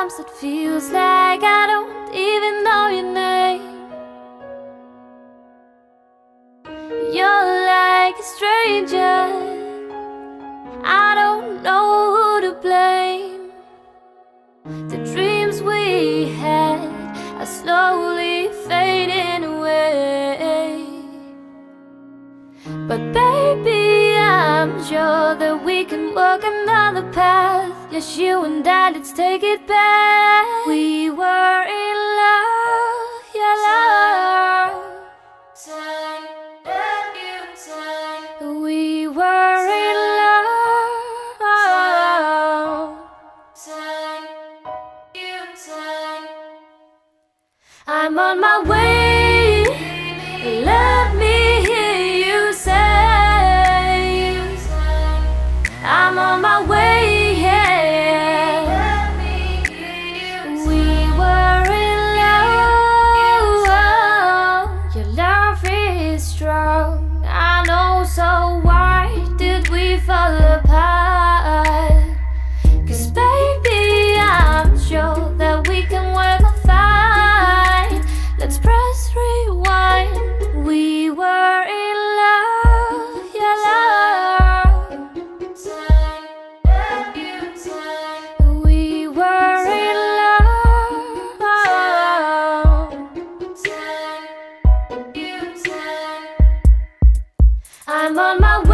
Sometimes it feels like I don't even know your name. You're like a stranger, I don't know who to blame. The dreams we had are slowly fading away. But baby, I'm sure that we can walk another path. Yes, you and I, let's take it back. We were in love, yeah, love. Time, love you, time. We were in love. Time, you, time. I'm on my way. Let me hear you say, I'm on my way, yeah. We were in love. Your love is strong, I know, so why did we fall apart? 'Cause baby, I'm sure that we can work fine. Let's press rewind. We were in love, yeah, love. Time, love you, time. We were in love. Time, you, time. I'm on my way.